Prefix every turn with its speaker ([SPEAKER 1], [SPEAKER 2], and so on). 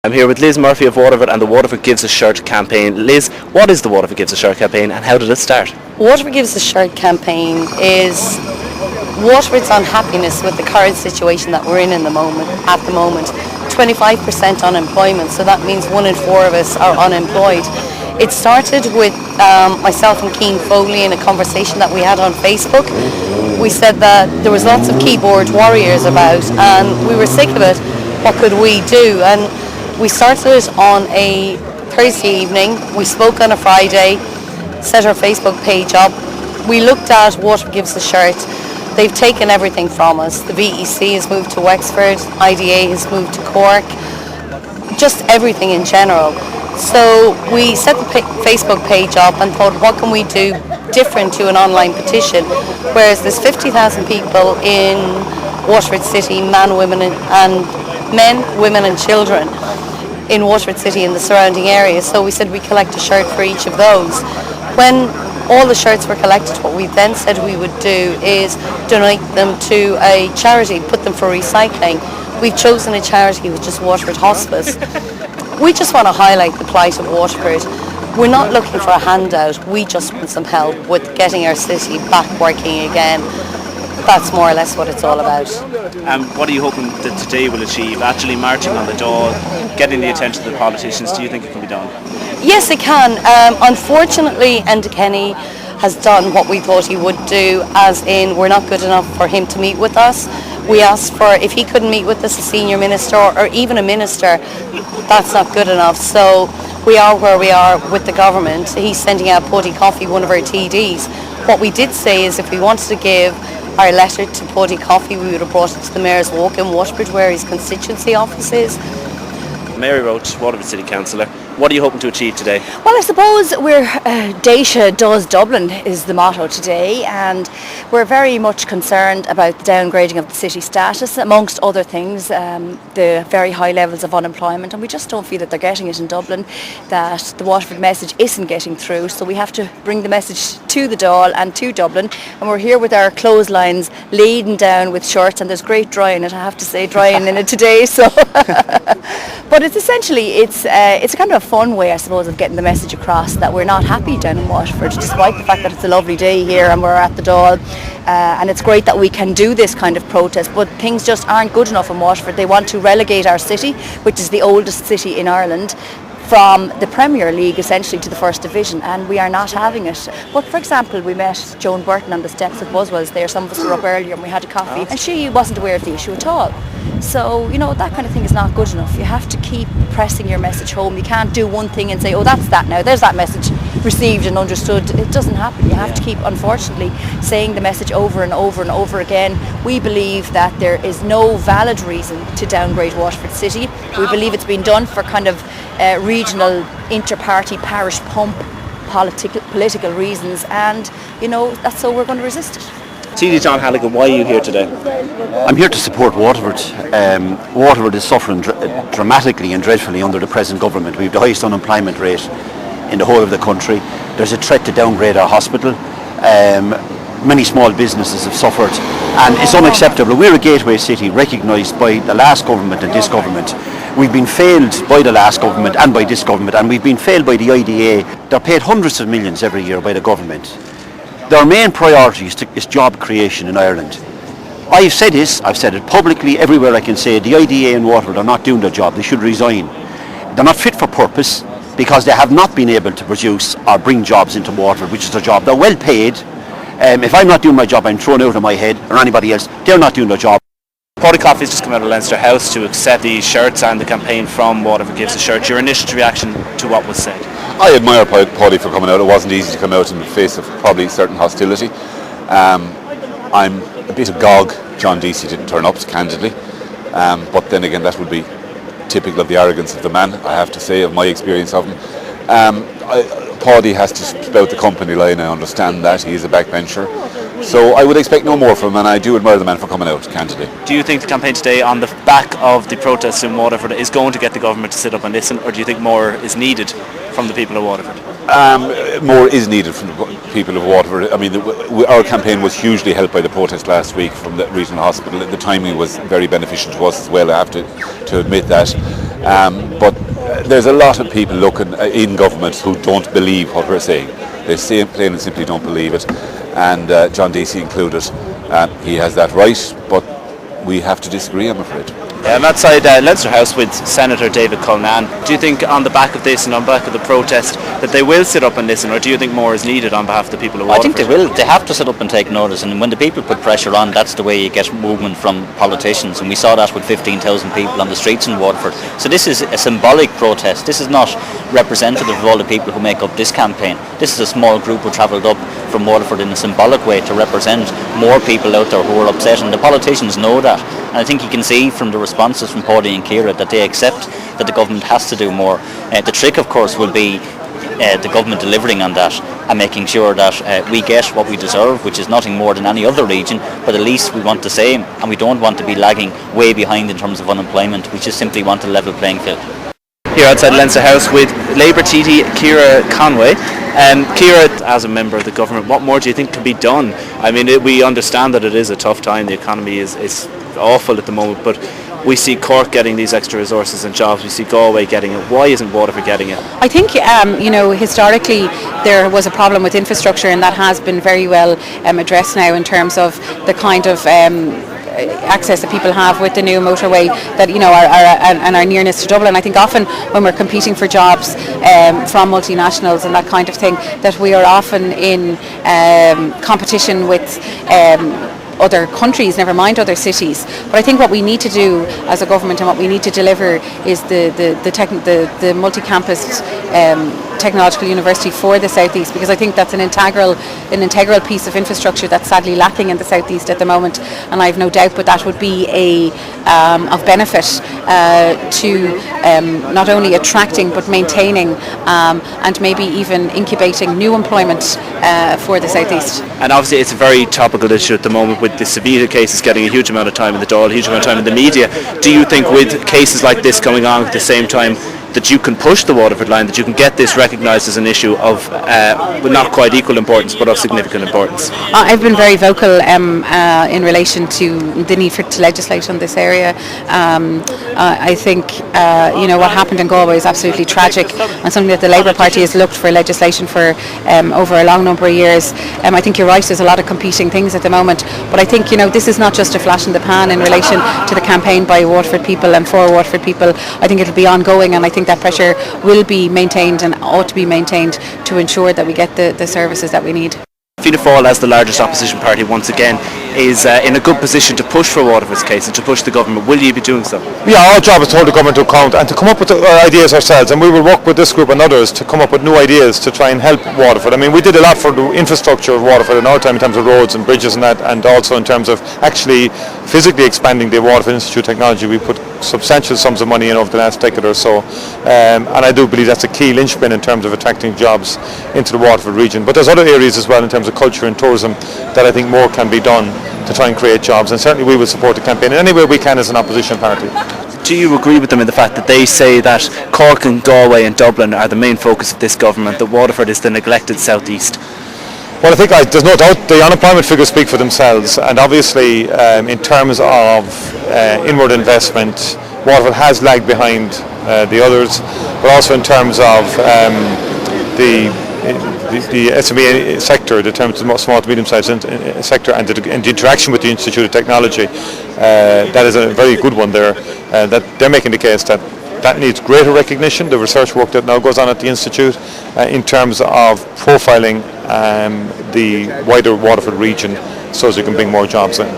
[SPEAKER 1] I'm here with Liz Murphy of Waterford and the Waterford Gives a Shirt campaign. Liz, what is the Waterford Gives a Shirt campaign and how did it start?
[SPEAKER 2] Waterford Gives a Shirt campaign is Waterford's unhappiness with the current situation that we're in the moment. At the moment, 25% unemployment, so that means 1 in 4 of us are unemployed. It started with myself and Keane Foley in a conversation that we had on Facebook. We said that there was lots of keyboard warriors about and we were sick of it. What could we do? And we started it on a Thursday evening. We spoke on a Friday, set our Facebook page up. We looked at Waterford Gives a Shirt. They've taken everything from us. The VEC has moved to Wexford, IDA has moved to Cork, just everything in general. So we set the Facebook page up and thought, what can we do different to an online petition? Whereas there's 50,000 people in Waterford City, men, women and children in Waterford City and the surrounding area. So we said we collect a shirt for each of those. When all the shirts were collected, what we then said we would do is donate them to a charity, put them for recycling. We've chosen a charity which is Waterford Hospice. We just want to highlight the plight of Waterford. We're not looking for a handout, we just want some help with getting our city back working again. That's more or less what it's all about.
[SPEAKER 1] What are you hoping that today will achieve? Actually marching on the door, getting the attention of the politicians, do you think it can be done?
[SPEAKER 2] Yes, it can. Unfortunately, Enda Kenny has done what we thought he would do, as in we're not good enough for him to meet with us. We asked for, if he couldn't meet with us, a senior minister or even a minister, that's not good enough. So we are where we are with the government. He's sending out Paddy Coffey, one of our TDs. What we did say is if we wanted to give our letter to Paddy Coffey, we would have brought it to the Mayor's Walk in Waterford, where his constituency office is.
[SPEAKER 1] Mary Roach, Waterford City Councillor. What are you hoping to achieve today?
[SPEAKER 3] Well, I suppose we're Data Does Dublin is the motto today, and we're very much concerned about the downgrading of the city status, amongst other things, the very high levels of unemployment, and we just don't feel that they're getting it in Dublin, that the Waterford message isn't getting through, so we have to bring the message to the Dáil and to Dublin, and we're here with our clotheslines laden down with shirts, and there's great drying it, I have to say, drying in it today, so but it's essentially, it's a kind of a fun way, I suppose, of getting the message across that we're not happy down in Waterford, despite the fact that it's a lovely day here and we're at the Dáil, and it's great that we can do this kind of protest, but things just aren't good enough in Waterford. They want to relegate our city, which is the oldest city in Ireland, from the Premier League essentially to the First Division, and we are not having it. But for example, we met Joan Burton on the steps at Buswell's there, some of us were up earlier and we had a coffee, and she wasn't aware of the issue at all. So, you know, that kind of thing is not good enough. You have to keep pressing your message home. You can't do one thing and say, oh, that's that now, there's that message received and understood. It doesn't happen. You have to keep, unfortunately, saying the message over and over and over again. We believe that there is no valid reason to downgrade Waterford City. We believe it's been done for kind of regional, inter-party, parish pump political reasons, and, you know, that's so we're going to resist it.
[SPEAKER 1] TD John Halligan, why are you here today?
[SPEAKER 4] I'm here to support Waterford. Waterford is suffering dramatically and dreadfully under the present government. We have the highest unemployment rate in the whole of the country. There's a threat to downgrade our hospital. Many small businesses have suffered, and it's unacceptable. We're a gateway city recognised by the last government and this government. We've been failed by the last government and by this government, and we've been failed by the IDA. They're paid hundreds of millions every year by the government. Their main priority is job creation in Ireland. I've said this, I've said it publicly everywhere I can say, the IDA and Waterford are not doing their job, they should resign. They're not fit for purpose because they have not been able to produce or bring jobs into Waterford, which is their job. They're well paid. If I'm not doing my job, I'm thrown out of my head, or anybody else, they're not doing their job.
[SPEAKER 1] Paddy Coffey has just come out of Leinster House to accept the shirts and the campaign from Waterford Gives a Shirt. Your initial reaction to what was said?
[SPEAKER 5] I admire Paddy for coming out. It wasn't easy to come out in the face of probably certain hostility. I'm a bit agog John Deasy didn't turn up, candidly. But then again, that would be typical of the arrogance of the man, I have to say, of my experience of him. Paddy has to spout the company line, I understand that. He is a backbencher. So I would expect no more from him, and I do admire the man for coming out, candidly.
[SPEAKER 1] Do you think the campaign today, on the back of the protests in Waterford, is going to get the government to sit up and listen, or do you think more is needed from the people of Waterford?
[SPEAKER 5] More is needed from the people of Waterford. I mean, our campaign was hugely helped by the protest last week from the regional hospital. The timing was very beneficial to us as well, I have to admit that. But there's a lot of people looking in government who don't believe what we're saying. They say plain and simply don't believe it, and John Deasy included. He has that right, but we have to disagree, I'm afraid.
[SPEAKER 1] I'm outside Leinster House with Senator David Cullinane. Do you think on the back of this and on the back of the protest that they will sit up and listen, or do you think more is needed on behalf of the people of Waterford?
[SPEAKER 6] I think they will. They have to sit up and take notice, and when the people put pressure on, that's the way you get movement from politicians, and we saw that with 15,000 people on the streets in Waterford. So this is a symbolic protest. This is not representative of all the people who make up this campaign. This is a small group who travelled up from Waterford in a symbolic way to represent more people out there who are upset, and the politicians know that. And I think you can see from the responses from Paddy and Ciara that they accept that the government has to do more. The trick, of course, will be the government delivering on that and making sure that we get what we deserve, which is nothing more than any other region, but at least we want the same, and we don't want to be lagging way behind in terms of unemployment. We just simply want a level playing field.
[SPEAKER 1] Here outside Leinster House with Labour TD Ciara Conway. Ciara, as a member of the government, what more do you think can be done? I mean, we understand that it is a tough time, the economy is awful at the moment, but we see Cork getting these extra resources and jobs, we see Galway getting it. Why isn't Waterford getting it?
[SPEAKER 7] I think, historically there was a problem with infrastructure, and that has been very well addressed now in terms of the kind of access that people have with the new motorway that and our nearness to Dublin. I think often when we're competing for jobs from multinationals and that kind of thing, that we are often in competition with other countries, never mind other cities. But I think what we need to do as a government and what we need to deliver is the multi-campus technological university for the southeast, because I think that's an integral piece of infrastructure that's sadly lacking in the southeast at the moment, and I have no doubt but that would be of benefit to not only attracting but maintaining and maybe even incubating new employment for the southeast.
[SPEAKER 1] And obviously it's a very topical issue at the moment with the Savita cases getting a huge amount of time in the Dáil, a huge amount of time in the media. Do you think with cases like this going on at the same time that you can push the Waterford line, that you can get this recognised as an issue of not quite equal importance but of significant importance?
[SPEAKER 7] I've been very vocal in relation to the need to legislate on this area. I think what happened in Galway is absolutely tragic and something that the Labour Party has looked for legislation for over a long number of years. I think you're right, there's a lot of competing things at the moment, but I think this is not just a flash in the pan in relation to the campaign by Waterford people and for Waterford people. I think it'll be ongoing, and I think that pressure will be maintained and ought to be maintained to ensure that we get the services that we need.
[SPEAKER 1] Fianna Fáil, as the largest opposition party once again, is in a good position to push for Waterford's case and to push the government. Will you be doing so?
[SPEAKER 8] Yeah, our job is to hold the government to account and to come up with ideas ourselves, and we will work with this group and others to come up with new ideas to try and help Waterford. I mean, we did a lot for the infrastructure of Waterford in our time in terms of roads and bridges and that, and also in terms of actually physically expanding the Waterford Institute of Technology. We put substantial sums of money in over the last decade or so, and I do believe that's a key linchpin in terms of attracting jobs into the Waterford region. But there's other areas as well in terms of culture and tourism that I think more can be done to try and create jobs, and certainly we will support the campaign in any way we can as an opposition party.
[SPEAKER 1] Do you agree with them in the fact that they say that Cork and Galway and Dublin are the main focus of this government, that Waterford is the neglected southeast?
[SPEAKER 8] Well, I think there's no doubt the unemployment figures speak for themselves, and obviously in terms of inward investment, Waterford has lagged behind the others, but also in terms of the SME sector, the terms of small to medium-sized sector, and the interaction with the Institute of Technology, that is a very good one there. That they're making the case that needs greater recognition. The research work that now goes on at the Institute in terms of profiling the wider Waterford region, so as we can bring more jobs in.